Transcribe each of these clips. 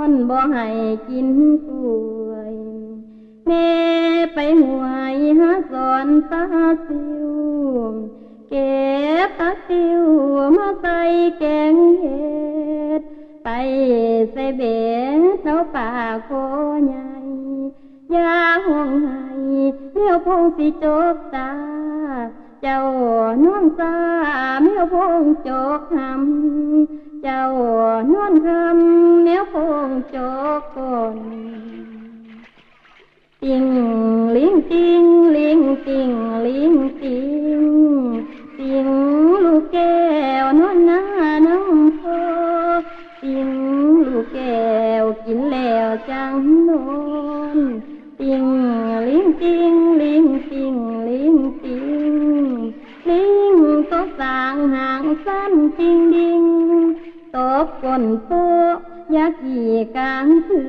นบ่ให้กินกล้วยแม่ไปห่วยหาสอนตาซิวเก็บตาซิวมาใส่แกงเห็ดไปใส่เบ็ดเอาป่าโคใหญ่ยาห่วงให้เลี้ยวพงสิจกตาเจ้าน้องตาเมียวพงจกหำเจ้านวลคำเมียวพงจกก่อนติงลิงติงลิงติงลิงติงติงลูกแก้วนวลหน้าน้ำโพติงลูกแก้วกินแล้วจังนอนติงลิงติงลิงติงลิงติงลิงก็สางห่างสั้นติงดิงตบก้นโป๊ะยาขี่กลางคื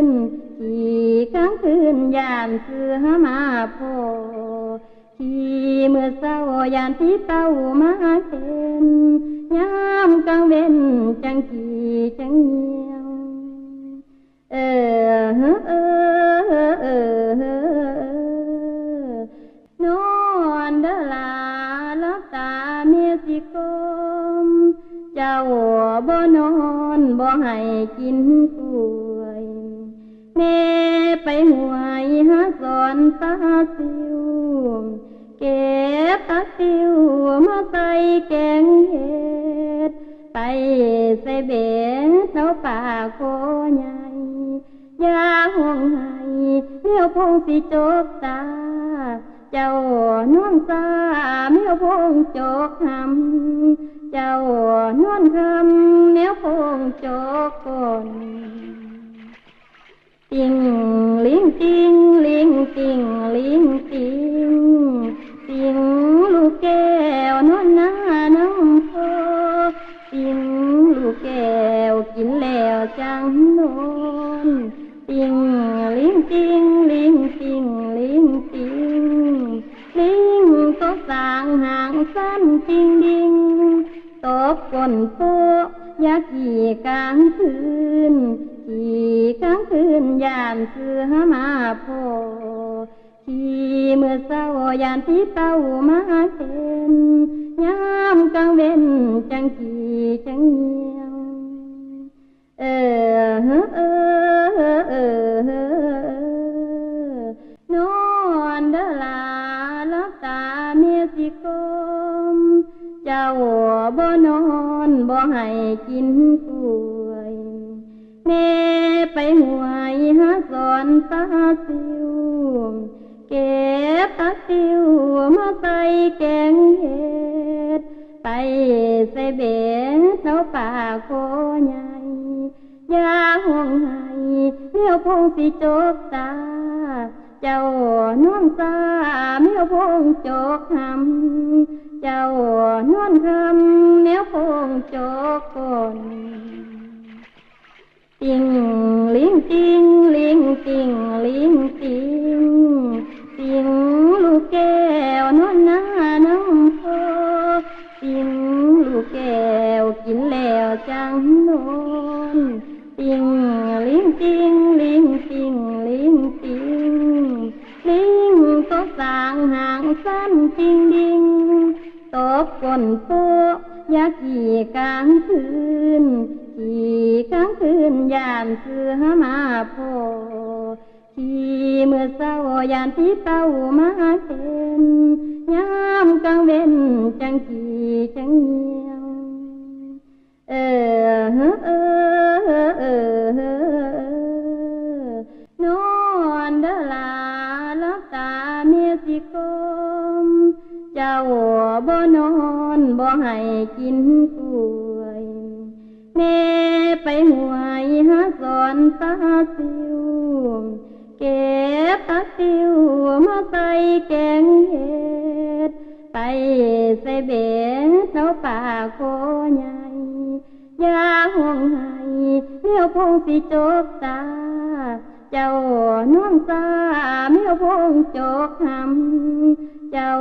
นขี่กลางคืนยานเสือมาโพขี่เมื่อเศร้ายานที่เต้ามาเห็นยามกลางเว้นจังขี่จังเงียวนอนเดลาลับตาเมียสิกลมเจ้าบ่นอนบ่ให้กินกล้วยแม่ไปห่วยหาสอนตาซิวเก็บตาซิวมาใส่แกงเห็ดไปใส่เบ็ดเอาป่าโคใหญ่ยาห่วงให้เลี้ยวพงสิจกตาเจ้าน้องตาเมียวพงจกหำเจ้านวลคำเมียวพงจกก่อนติงลิงติงลิงติงลิงติงติงลูกแก้วนวลหน้าน้ำโพติงลูกแก้วกินแล้วจังนอนติงลิงติงลิงติงลิงติงลิงก็สางห่างสั้นติงดิงตบก้นโป๊ะยาขี่กลางคืนขี่กลางคืนยานเสือมาโพขี่เมื่อเศร้ายานที่เต้ามาเห็นยามกลางเว้นจังขี่จังเงียวนอนเดลาลับตาเมียสิกลมเจ้าบ่นอนบ่ให้กินกล้วยแม่ไปห่วยหาสอนตาซิวเก็บตาซิวมาใส่แกงเห็ดไปใส่เบ็ดเอาป่าโคใหญ่ยาห่วงให้เลี้ยวพงสิจกตาเจ้าน้องตาเมียวพงจกหำเจ้านวลคำเมียวพงจกก่อนติงลิงติงลิงติงลิงติงติงลูกแก้วนวลหน้าน้ำโพติงลูกแก้วกินแล้วจังนอนติงลิงติงลิงติงลิงติงลิงก็สางห่างสั้นติงดิงตบก้นโป๊ะยาขี่กลางคืนขี่กลางคืนยานเสือมาโพขี่เมื่อเศร้ายานที่เต้ามาเห็นยามกลางเว้นจังขี่จังเงียวนอนเดลาลับตาเมียสิกลมเจ้าบ่นอนบ่ให้กินกล้วยแม่ไปห่วยหาสอนตาซิวเก็บตาซิวมาใส่แกงเห็ดไปใส่เบ็ดเอาป่าโคใหญ่ยาห่วงให้เลี้ยวพงสิจกตาเจ้าน้องตาเมียวพงจกหำเจ้า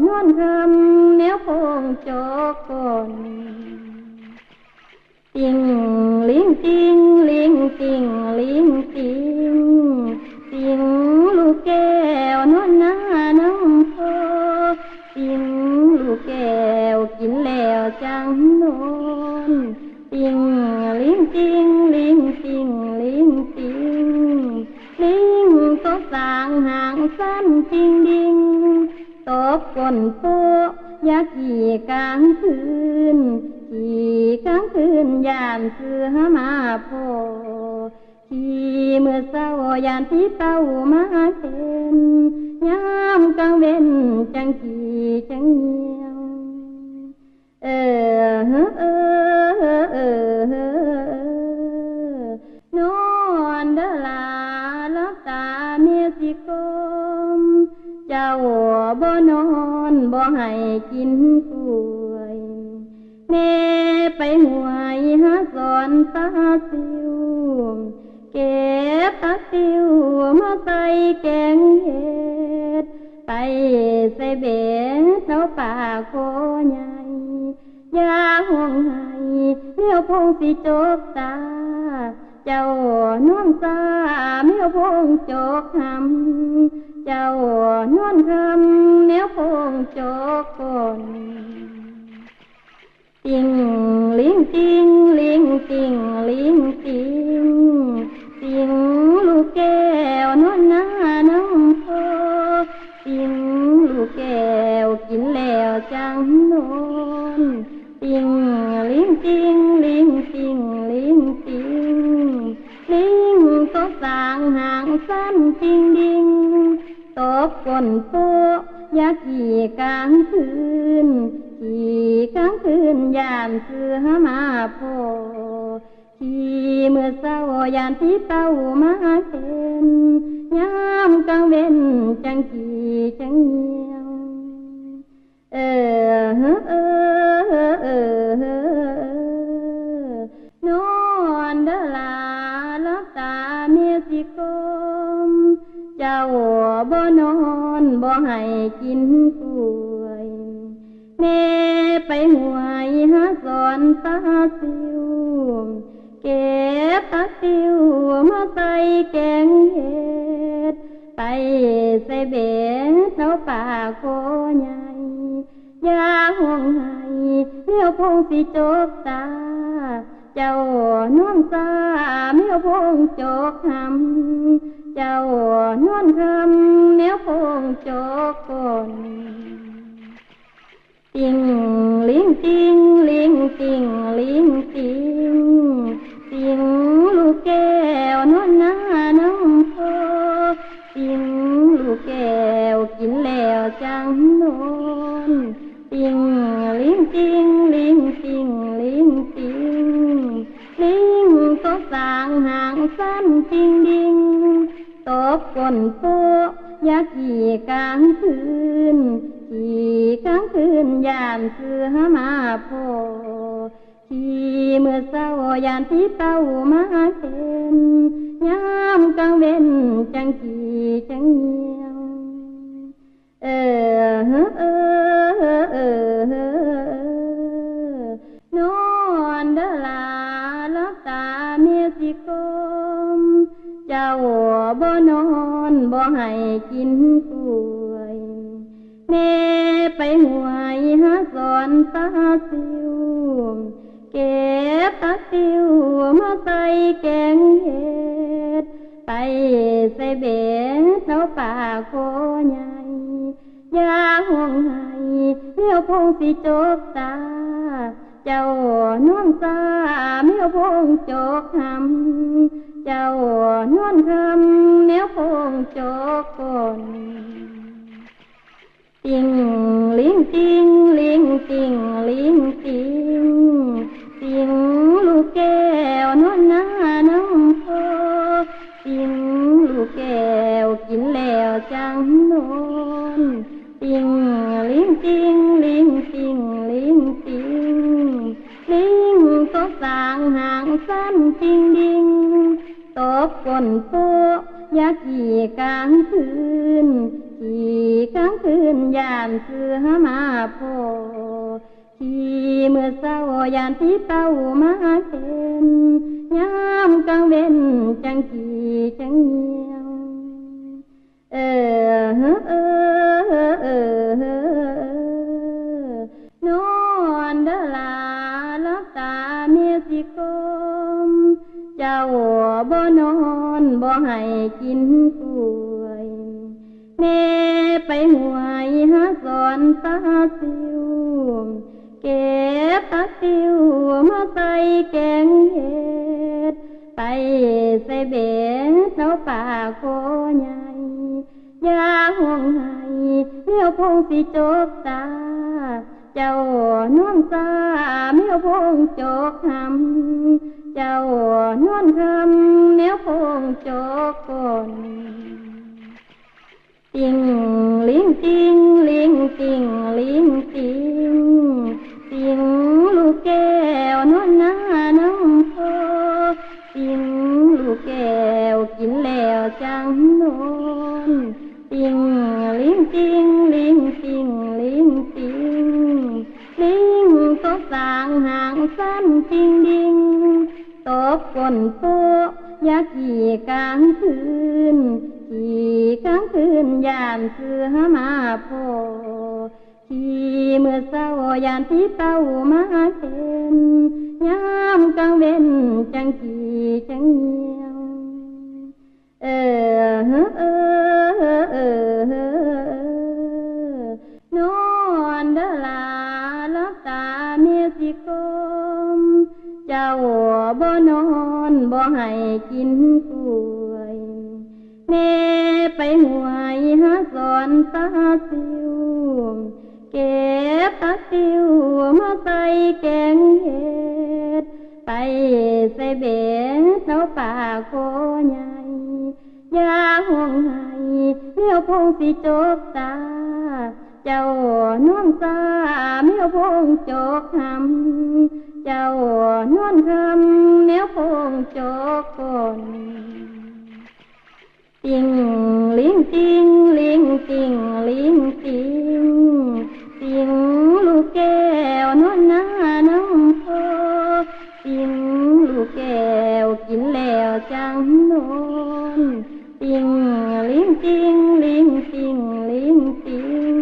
นวลคำเมียวพงจกก่อน ติงลิงติงลิงติงลิงติงติงลูกแก้วนวลหน้าน้องโพติงลูกแก้วกินแล้วจังนอนติงลิงติงลิงติงลิงติงลิงก็สางหางสั้นติงดิงตบก้นโพยาขี่กลางคืนขี่กลางคืนยานเสือมาโพขี่เมื่อเศร้ายานที่เต้ามาเห็นยามกลางเว้นจังขี่จังเงียวนอนเดลาลับตาเมียสิกมเจ้าบ่นอนบ่ให้กินกล้วยแม่ไปห่วยหาสอนตาซิวเก็บตาซิวมาใส่แกงเห็ดไปใส่เบ็ดเท้าป่าโคใหญ่ยาห่วงให้เลี้ยวพงสิจกตาเจ้าน้องตาเมียวพงจกหำเจ้านอนคำแนวพงจกก่อนติงลิงติงลิงติงลิงติงติงลูกแก้วนวลหน้าน้องโพติงลูกแก้วกินแล้วจังนอนติงลิงติงลิงติงลิงติงลิงก็สางหางสั้นติงดิงตบก้นโพยาขี่กลางคืนขี่กลางคืนยานเสือมาโพขี่เมื่อเศร้ายานที่เต้ามาเห็นยามกลางเว้นจังขี่จังเงียวนอนเดลาลับตาเมียสิกมเจ้าบ่นอนบ่ให้กินกล้วยแม่ไปห่วยหาสอนตาซิวเก็บตาซิวมาใส่แกงเห็ดไปใส่เบ็ดเท้าป่าโคใหญ่ยาห่วงให้เลี้ยวพงสิจกตาเจ้าน้องตาเมียวพงจกหำเจ้านอนคำแนวพงจกก่อนติงลิงติงลิงติงลิงติงติงลูกแก้วนวลหน้าน้องโพติงลูกแก้วกินแล้วจังนอนติงลิงติงลิงติงลิงติงลิงก็สางหางสั้นติงดิงตบก้นโพยาขี่กลางคืนขี่กลางคืนยานเสือมาโพขี่เมื่อเศร้ายานที่เต้ามาเห็นยามกลางเว้นจังขี่จังเงียวนอนเดลาลับตาเมียสิกมเจ้าบ่นอนบ่ให้กินกล้วยแม่ไปห่วยหาสอนตาซิวเก็บตาซิวมาใส่แกงเห็ดไปใส่เบ็ดเท้าป่าโคใหญ่ยาห่วงให้เลี้ยวพงสิจกตาเจ้าน้องตาเมียวพงจกหำเจ้านอนคำแนวพงจกก่อนติงลิงติงลิงติงลิงติงติงลูกแก้วนวลหน้าน้องโพติงลูกแก้วกินแล้วจังนอนติงลิงติงลิงติงลิงติงลิงก็สางหางสั้นติงดิงตบก้นโพยาขี่กลางคืนขี่กลางคืนยานเสือมาโพ ขี่เมื่อเศร้ายานที่เป้ามาเห็นยามกลางเว้นจังขี่จังเหี่ยวนอนเดลาลับตาเมียสิคมเจ้าบ่นอนบ่ให้กินกล้วยแม่ไปห่วยหาสอนตาซิวเก็บตาซิวมาใส่แกงเห็ดไปใส่เบ็ดเอาป่าโคใหญ่ยาห่วงให้เลี้ยวพงสิจกตาเจ้าน้องตาเมียวพงจกหำเจ้านอนคำเมียวพงจกก่อนติงลิงติงลิงติงลิงติงติงลูกแก้วนอนหน้าน้ำพอติงลูกแก้วกินแล้วจังนอนติงลิงติงลิงติงลิงติงลิงก็สางหางสั้นติงดิงตบก้นโป๊ะยาขี่กลางคืนขี่กลางคืนยานเสือมาโพขี่เมื่อเศร้ายานที่เป้ามาเห็นยามกลางเว้นจังขี่จังเหี่ยวนอนเดลาลับตาเมียสิคมเจ้าบ่นอนบ่ให้กินกล้วยแม่ไปห่วยหาสอนตาซิวเก็บตาซิวมาใส่แกงเห็ดไปใส่เบ็ดเอาป่าโคใหญ่ยาห่วงให้เลี้ยวพงสิจกตาเจ้าน้องตาเมียวพงจกหำเจ้านอนคำเมียวพงจกก่อนติงลิงติงลิงติงลิงติงติงลูกแก้วนอนหน้าน้ำพอติงลูกแก้วกินแล้วจังนอนติงลิงติงลิงติงลิงติง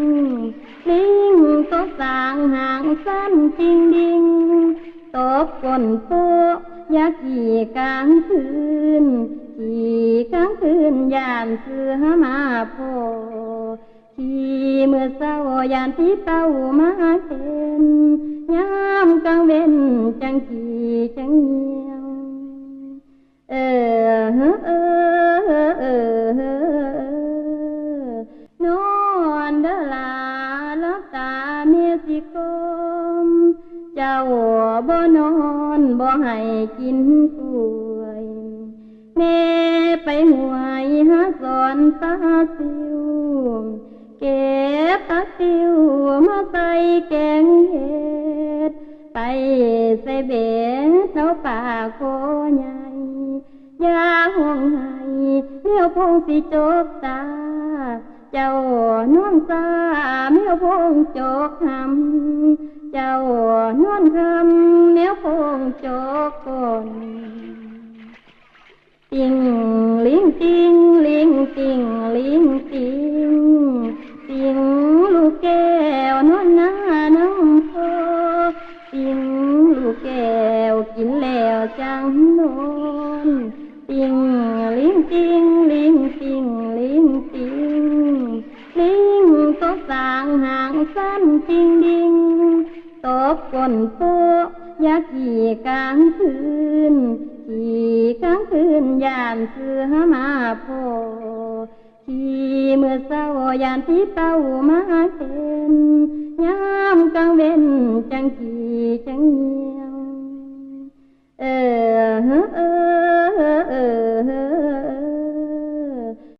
ลิงก็สางหางสั้นติงดิงตบก้นโป๊ะยาขี่กลางคืนขี่กลางคืนยานเสือมาโพขี่เมื่อเศร้ายานที่เป้ามาเห็นยามกลางเว้นจังขี่จังเหี่ยวนอนเดลาลับตาเมียสิคมเจ้าบ่นอนบ่ให้กินกล้วยแม่ไปห่วยหาสอนตาซิวเก็บตาซิวมาใส่แกงเห็ดไปใส่เบ็ดเอาป่าโคใหญ่ยาห่วงให้เลี้ยวพงสิจกตาเจ้าน้องตาเมียวพงจกหำเจ้านอนคำเมียวพงจกก่อนติงลิงติงลิงติงลิงติงติงลูกแก้วนอนหน้าน้ำพอติงลูกแก้วกินแล้วจังนอนติงลิงติงลิงติงลิงติงลิงก็สางหางสั้นติงดิงตบก้นโป๊ะยาขี่กลางคืนขี่กลางคืนยานเสือมาโพขี่เมื่อเศร้ายานที่เป้ามาเห็นยามกลางเว้นจังขี่จังเหี่ยวน